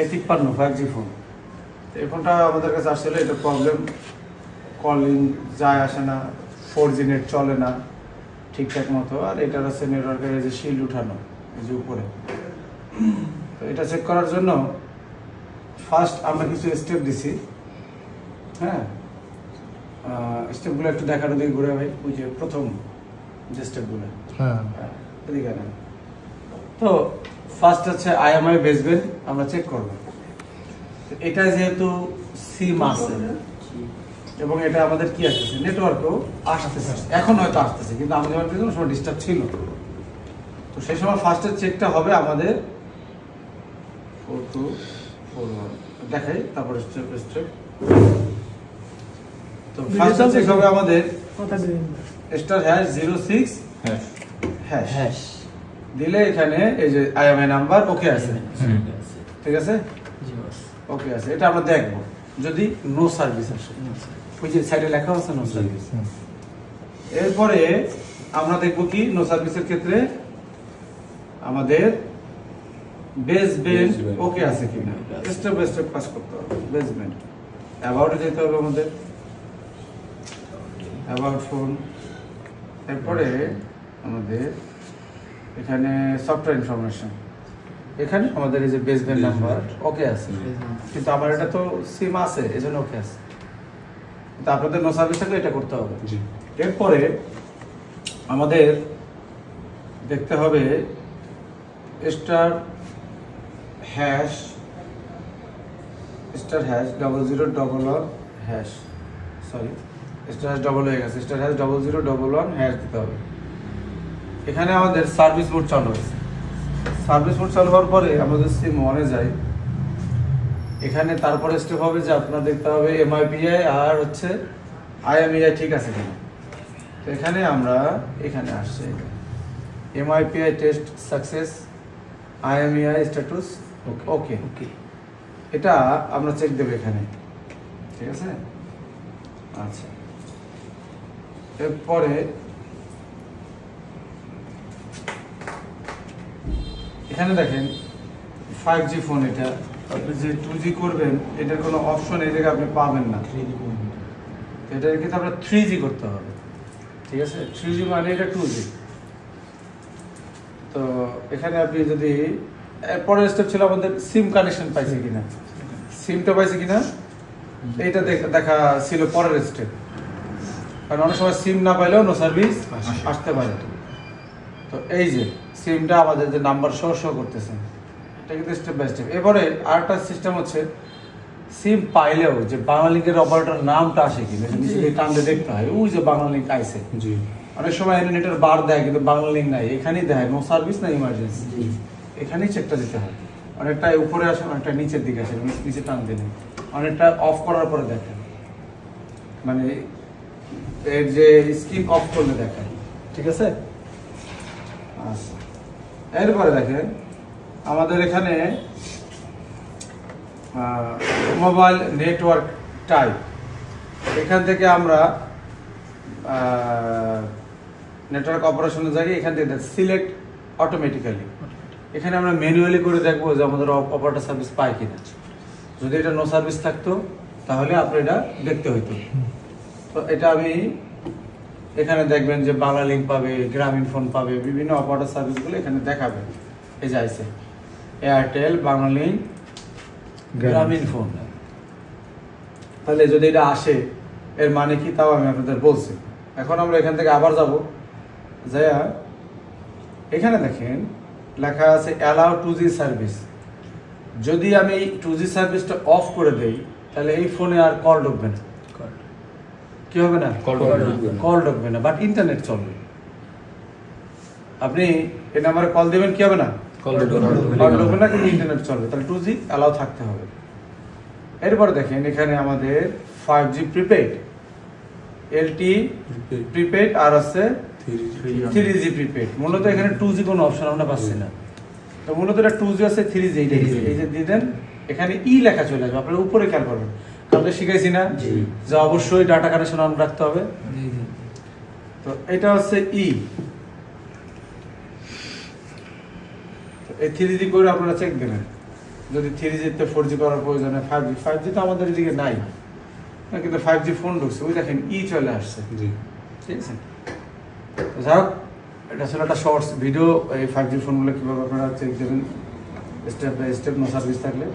A53 5G phone. এই ফোনটা আমাদের কাছে আসলে এটা প্রবলেম, কলিং যায় আসে না, 4G নেট চলে না ঠিকঠাক মতো। আর এটার হচ্ছে নেটওয়ার্কের যে শিল্ড উঠানো এই যে উপরে, তো এটা চেক করার জন্য ফার্স্ট আমরা কিছু স্টেপ দিছি। হ্যাঁ, স্টেপগুলো একটু দেখানো দিকে ঘুরে ভাই, ওই যে প্রথম যে স্টেপগুলো। হ্যাঁ, এদিকে না। তো ফার্স্ট হচ্ছে IMI বেসবেন্ড আমরা চেক করব। এটা যেহেতু সিম আছে এবং এটা আমাদের কি আসতেছে, নেটওয়ার্কও আসতেছে, এখন হয়তো আসতেছে, কিন্তু আমাদের কোনো সময় ডিস্টার্ব ছিল। তো সেই সময় ফার্স্টের চেকটা হবে আমাদের 4241 দেখাই, তারপরে স্টেপ স্টেপ। তো ফার্স্ট চেক হবে আমাদের *#06# দিলে এখানে এই যে IMI নাম্বার ওকে আছে, ঠিক আছে, ওকে আছে। এটা আমরা দেখবো যদি নো সার্ভিস আসে, ওই যে সাইডে লেখা আছে নো সার্ভিস। এরপরে আমরা দেখবো কি নো সার্ভিসের ক্ষেত্রে আমাদের বেসবেন্ড ওকে আছে কিনা, স্টেপ বাই স্টেপ কাজ করতে হবে। বেসবেন্ড অ্যাবাউটে যেতে হবে আমাদের, অ্যাবাউট ফোন। এরপরে আমাদের এখানে সফটওয়্যার ইনফরমেশন, এখানে আমাদের এই যে বেসবেন্ড নাম্বার ওকে আছে, কিন্তু আমার এটা তো সিম আছে এজন্য ওকে আছে, কিন্তু আপনাদের নো সার্ভিস থাকলে এটা করতে হবে। এরপরে আমাদের দেখতে হবে *#0011#, সরি *# হয়ে গেছে, *#0011# দিতে হবে। এখানে আমাদের সার্ভিস মোড চালু হয়েছে। সার্ভিস মোড চালু হওয়ার পরে আমাদের সিম অনে যাই, এখানে তারপরে স্টেপ হবে যে আপনার দেখতে হবে MIPI আর হচ্ছে IMEI ঠিক আছে কিনা। তো এখানে আমরা এখানে আসছে MIPI test success, IMEI status okay, এটা আমরা চেক দেব এখানে, ঠিক আছে। আচ্ছা, এরপরে এখানে দেখেন 5G ফোন, এটা আপনি যে 2G করবেন এটার কোনো অপশন এই জায়গায় আপনি পাবেন না, এটার ক্ষেত্রে আপনার 3G করতে হবে, ঠিক আছে। 3G মানে এটা 2G। তো এখানে আপনি যদি পরের স্টেপ ছিল আমাদের সিম কানেকশন পাইছে কিনা, সিমটা পাইছে কিনা এইটা দেখা ছিল পরের স্টেপ, কারণ অনেক সময় সিম না পাইলেও নো সার্ভিস আসতে পারে। তো এই যে সিমটা আমাদের যে নাম্বার শো করতেছে, এটা কিন্তু স্টেপ বাই স্টেপ। এবারে আরেকটা সিস্টেম হচ্ছে সিম পাইলেও যে বাংলালিংকের অপারেটর নামটা আসে কিনা, নিচে টানতে দেখতে হয়, ওই যে বাংলালিংক আইছে। অনেক সময় নেটের বার দেয় কিন্তু বাংলালিংক নাই, এখানেই দেয় নো সার্ভিস না ইমার্জেন্সি, এখানেই চেকটা দিতে হয়। অনেকটা উপরে আসে, অনেকটা নিচের দিকে আসে, নিচে টান দিলে অনেকটা অফ করার পরে দেখেন, মানে এর যে স্ক্রিন অফ করলে দেখেন, ঠিক আছে। আচ্ছা, এরপরে দেখেন আমাদের এখানে মোবাইল নেটওয়ার্ক টাইপ, এখান থেকে আমরা নেটওয়ার্ক অপারেশনের জায়গায় এখান থেকে সিলেক্ট অটোমেটিক্যালি, এখানে আমরা ম্যানুয়ালি করে দেখবো যে আমাদের অপারেটর সার্ভিস পায় কিনা। যদি এটা নো সার্ভিস থাকতো তাহলে আপনি এটা দেখতে হইতো। তো এটা আমি এখানে দেখবেন যে বাংলালিংক পাবে, গ্রামীণ ফোন পাবে, বিভিন্ন অপারেটর সার্ভিসগুলো এখানে দেখাবে। এই যে আছে এয়ারটেল, বাংলালিংক, গ্রামীণ ফোন। তাহলে যদি এটা আসে এর মানে কি তাও আমি আপনাদের বলছি। এখন আমরা এখান থেকে আবার যাব, যাইয়া এখানে দেখেন লেখা আছে অ্যালাউ 2G সার্ভিস। যদি আমি এই 2G সার্ভিসটা অফ করে দেই তাহলে এই ফোনে আর কল ঢুকবে না। কি হবে না? কল ঢুকবে না, বাট ইন্টারনেট চলবে। আপনি এই নাম্বারে কল দেবেন, কি হবে না? কল ঢুকবে না, কিন্তু ইন্টারনেট চলবে। তাহলে 2G অ্যালাউ থাকতে হবে। এরপর দেখেন এখানে আমাদের 5G প্রিপেড, LTE প্রিপেড আর আছে 3G প্রিপেড। মূলত এখানে 2G কোনো অপশন আমরা পাচ্ছি না। তো মূলত এটা 2G আছে, 3G এই যে দিয়ে দেন, এখানে লেখা চলে আসবে। আপনারা উপরে খেয়াল করবেন, কালকে শিখাইছি না যে অবশ্যই ডাটা কানেকশন অন রাখতে হবে। তো এটা হচ্ছে এই 3G করে আপনারা চেক দেবেন, যদি 3G তে 4G করার প্রয়োজন হয়। 5G তো আমাদের এদিকে নাই, কিন্তু 5G ফোন ঢুকছে, ওই দেখেন চলে আসছে। জি, ঠিক আছে। যাই হোক, এটা ছিল একটা শর্টস ভিডিও, এই 5G ফোনগুলো কীভাবে আপনারা চেক দেবেন step by step, no service থাকলে।